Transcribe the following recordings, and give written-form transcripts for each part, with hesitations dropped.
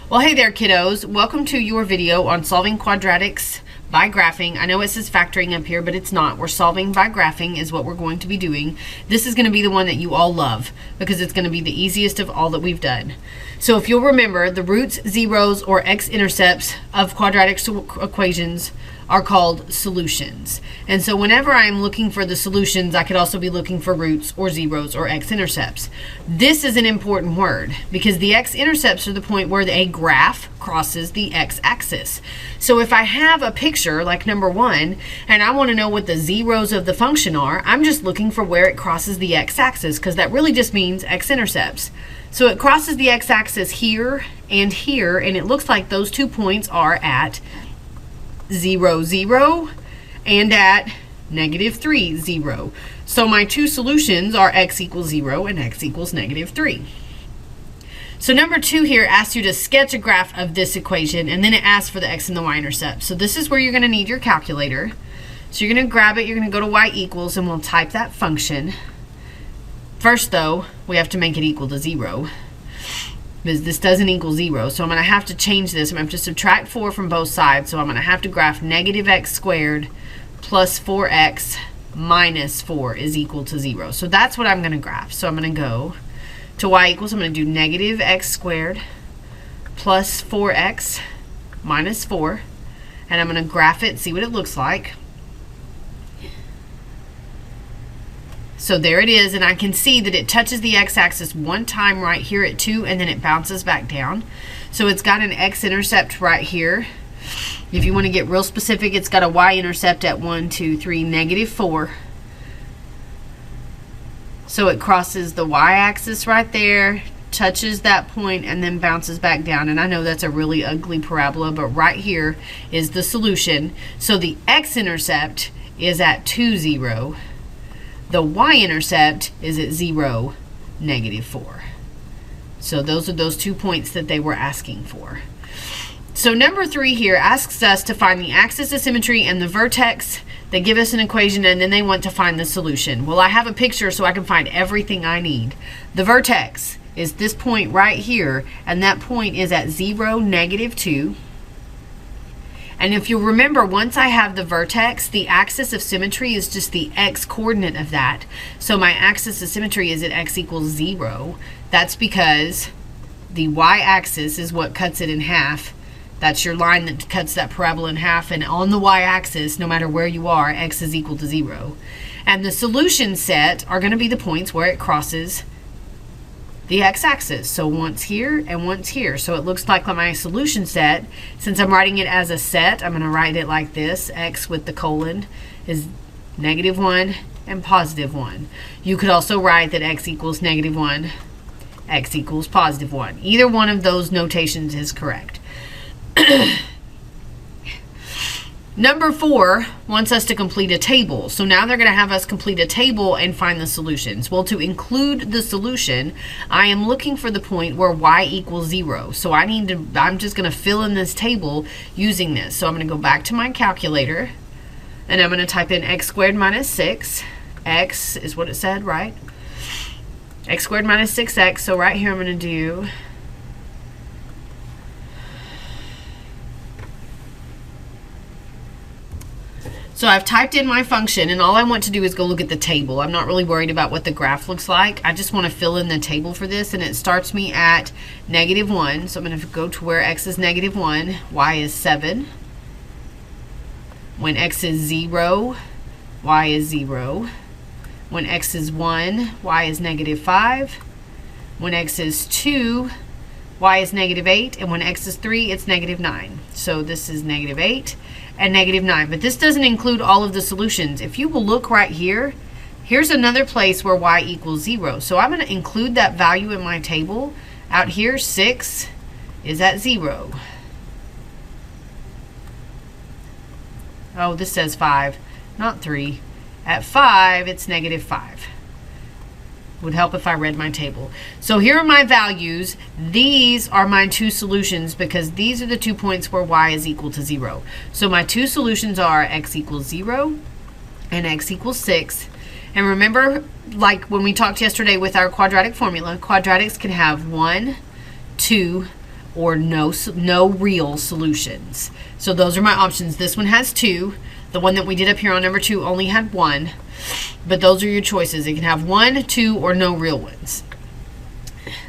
Well, hey there, kiddos. Welcome to your video on solving quadratics by graphing. I know it says factoring up here, but it's not. We're solving by graphing is what we're going to be doing. This is going to be the one that you all love because it's going to be the easiest of all that we've done. So if you'll remember, the roots, zeros, or x-intercepts of quadratic equations are called solutions. And so whenever I'm looking for the solutions, I could also be looking for roots or zeros or x-intercepts. This is an important word because the x-intercepts are the point where a graph crosses the x-axis. So if I have a picture like number 1 and I want to know what the zeros of the function are, I'm just looking for where it crosses the x-axis because that really just means x-intercepts. So it crosses the x-axis here, and it looks like those 2 points are at 0, 0, and at -3, 0. So my two solutions are x equals 0 and x equals -3. So number 2 here asks you to sketch a graph of this equation, and then it asks for the x and the y-intercept. So this is where you're going to need your calculator. So you're going to grab it, you're going to go to y equals, and we'll type that function. First though, we have to make it equal to 0. Because this doesn't equal 0, so I'm going to have to change this. I'm going to have to subtract 4 from both sides, so I'm going to have to graph -x squared plus 4x minus 4 is equal to 0. So that's what I'm going to graph. So I'm going to go to y equals, I'm going to do -x squared plus 4x minus 4, and I'm going to graph it, see what it looks like. So there it is, and I can see that it touches the x-axis one time right here at 2, and then it bounces back down. So it's got an x-intercept right here. If you want to get real specific, it's got a y-intercept at 1, 2, 3, -4. So it crosses the y-axis right there, touches that point, and then bounces back down. And I know that's a really ugly parabola, but right here is the solution. So the x-intercept is at 2, 0. The y-intercept is at 0, -4. So those are those 2 points that they were asking for. So number 3 here asks us to find the axis of symmetry and the vertex. They give us an equation, and then they want to find the solution. Well, I have a picture so I can find everything I need. The vertex is this point right here, and that point is at 0, -2. And if you remember, once I have the vertex, the axis of symmetry is just the x-coordinate of that. So my axis of symmetry is at x equals 0. That's because the y-axis is what cuts it in half. That's your line that cuts that parabola in half. And on the y-axis, no matter where you are, x is equal to 0. And the solution set are going to be the points where it crosses the x-axis. So once here and once here. So it looks like my solution set, since I'm writing it as a set, I'm going to write it like this. X with the colon is -1 and +1. You could also write that x equals -1, x equals +1. Either one of those notations is correct. Number 4 wants us to complete a table. So now they're going to have us complete a table and find the solutions. Well, to include the solution, I am looking for the point where y equals 0. So I'm just going to fill in this table using this. So I'm going to go back to my calculator, and I'm going to type in x squared minus 6. X is what it said, right? X squared minus 6x. So right here I'm going to do So I've typed in my function, and all I want to do is go look at the table. I'm not really worried about what the graph looks like. I just want to fill in the table for this, and it starts me at -1. So I'm going to go to where x is -1, y is 7. When x is 0, y is 0. When x is 1, y is -5. When x is 2, y is -8. And when x is 3, it's -9. So this is -8. And -9, but this doesn't include all of the solutions. If you will look right here, here's another place where y equals 0. So I'm going to include that value in my table. Out here, 6 is at 0. Oh, this says 5, not 3. At 5, it's -5. Would help if I read my table. So here are my values. These are my two solutions because these are the 2 points where y is equal to 0. So my two solutions are x equals 0 and x equals 6. And remember, like when we talked yesterday with our quadratic formula, quadratics can have 1, 2, or no real solutions. So those are my options. This one has 2. The one that we did up here on number 2 only had 1. But those are your choices. It can have 1, 2, or no real ones.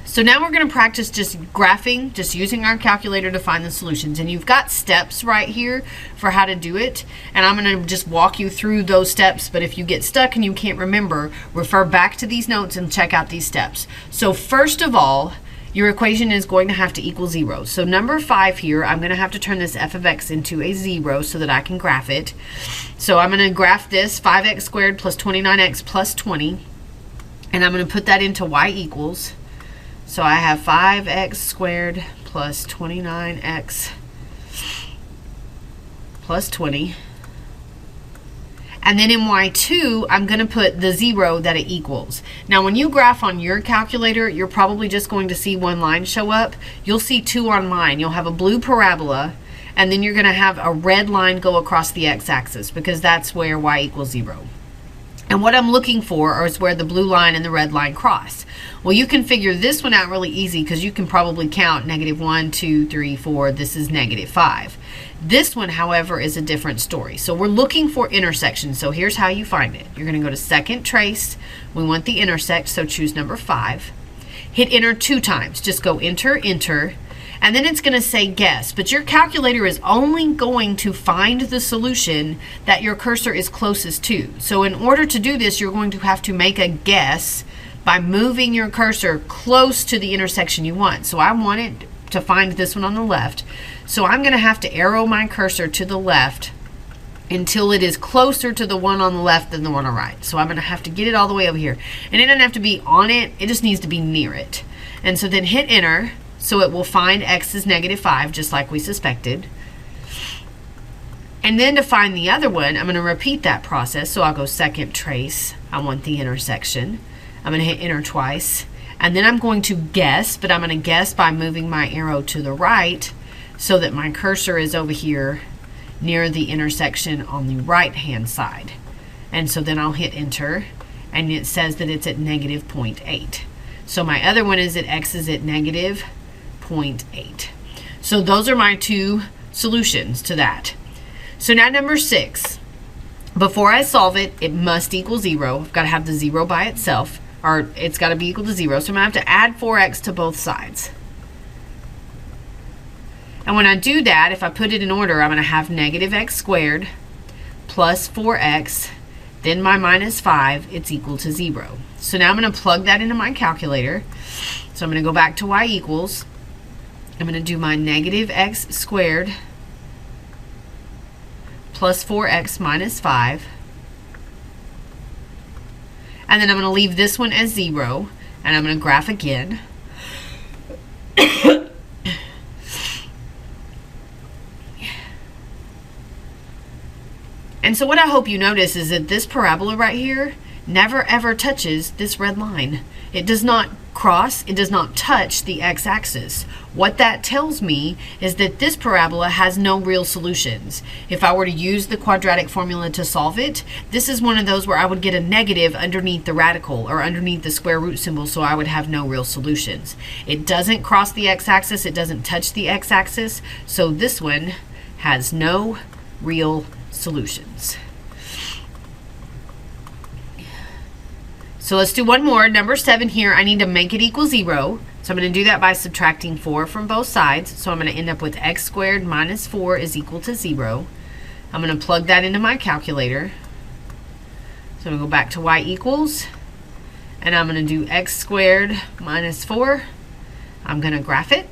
So now we're going to practice just graphing, just using our calculator to find the solutions. And you've got steps right here for how to do it. And I'm going to just walk you through those steps. But if you get stuck and you can't remember, refer back to these notes and check out these steps. So first of all, your equation is going to have to equal 0. So number 5 here, I'm going to have to turn this f of x into a 0 so that I can graph it. So I'm going to graph this 5x squared plus 29x plus 20. And I'm going to put that into y equals. So I have 5x squared plus 29x plus 20. And then in y2, I'm going to put the 0 that it equals. Now, when you graph on your calculator, you're probably just going to see one line show up. You'll see 2 on mine. You'll have a blue parabola, and then you're going to have a red line go across the x-axis because that's where y equals 0. And what I'm looking for is where the blue line and the red line cross. Well, you can figure this one out really easy because you can probably count -1, 2, 3, 4. This is -5. This one, however, is a different story. So we're looking for intersections. So here's how you find it. You're going to go to second trace. We want the intersect, so choose number 5. Hit enter 2 times. Just go enter, enter. And then it's going to say guess, but your calculator is only going to find the solution that your cursor is closest to. So in order to do this, you're going to have to make a guess by moving your cursor close to the intersection you want. So I want it to find this one on the left. So I'm going to have to arrow my cursor to the left until it is closer to the one on the left than the one on the right. So I'm going to have to get it all the way over here. And it doesn't have to be on it, it just needs to be near it. And so then hit enter. So it will find x is -5, just like we suspected. And then to find the other one, I'm going to repeat that process. So I'll go second trace. I want the intersection. I'm going to hit enter twice. And then I'm going to guess, but I'm going to guess by moving my arrow to the right so that my cursor is over here near the intersection on the right-hand side. And so then I'll hit enter, and it says that it's at -0.8. So my other one is that x is at -0.8. So those are my 2 solutions to that. So now number 6. Before I solve it, it must equal 0. I've got to have the 0 by itself, or it's got to be equal to 0. So I'm going to have to add 4x to both sides. And when I do that, if I put it in order, I'm going to have -x squared plus 4x, then my -5, it's equal to 0. So now I'm going to plug that into my calculator. So I'm going to go back to y equals. I'm going to do my -x squared plus 4x minus 5. And then I'm going to leave this one as 0. And I'm going to graph again. And so what I hope you notice is that this parabola right here never ever touches this red line. It does not cross, it does not touch the x-axis. What that tells me is that this parabola has no real solutions. If I were to use the quadratic formula to solve it, this is one of those where I would get a negative underneath the radical or underneath the square root symbol, so I would have no real solutions. It doesn't cross the x-axis, it doesn't touch the x-axis, so this one has no real solutions. So let's do one more. Number 7 here, I need to make it equal 0. So I'm going to do that by subtracting 4 from both sides. So I'm going to end up with x squared minus 4 is equal to 0. I'm going to plug that into my calculator. So I'm going to go back to y equals. And I'm going to do x squared minus 4. I'm going to graph it.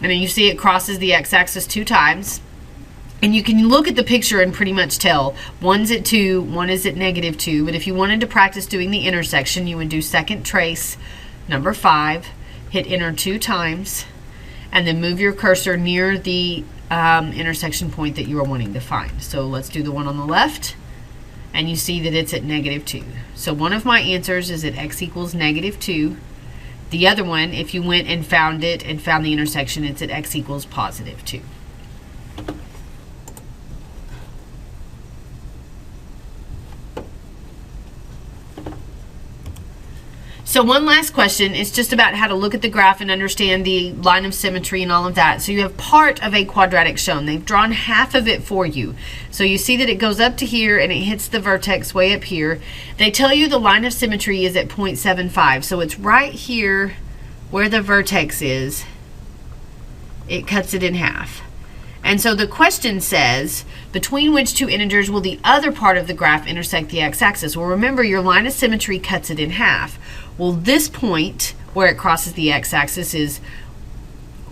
And then you see it crosses the x-axis 2 times. And you can look at the picture and pretty much tell. One's at 2, one is at -2. But if you wanted to practice doing the intersection, you would do second trace, number 5, hit enter 2 times, and then move your cursor near the intersection point that you are wanting to find. So let's do the one on the left. And you see that it's at -2. So one of my answers is that x equals -2. The other one, if you went and found it and found the intersection, it's at x equals +2. So one last question is just about how to look at the graph and understand the line of symmetry and all of that. So you have part of a quadratic shown. They've drawn half of it for you. So you see that it goes up to here and it hits the vertex way up here. They tell you the line of symmetry is at 0.75. So it's right here where the vertex is. It cuts it in half. And so the question says, between which two integers will the other part of the graph intersect the x-axis? Well, remember, your line of symmetry cuts it in half. Well, this point where it crosses the x-axis is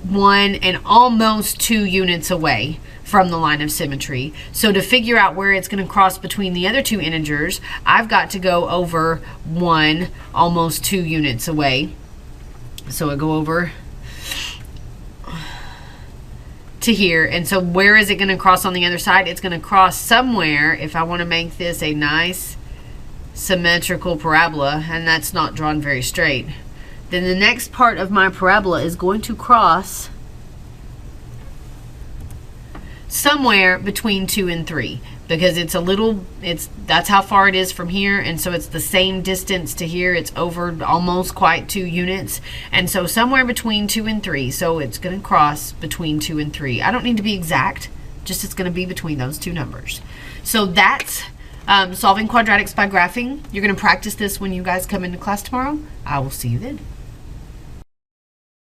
1 and almost 2 units away from the line of symmetry. So to figure out where it's going to cross between the other two integers, I've got to go over 1, almost 2 units away. So I go over to here, and so where is it going to cross on the other side? It's going to cross somewhere, if I want to make this a nice symmetrical parabola, and that's not drawn very straight, then the next part of my parabola is going to cross somewhere between 2 and 3, because it's a little, that's how far it is from here, and so it's the same distance to here. It's over almost quite 2 units, and so somewhere between 2 and 3. So it's going to cross between 2 and 3. I don't need to be exact, just it's going to be between those two numbers. So that's solving quadratics by graphing. You're going to practice this when you guys come into class tomorrow. I will see you then.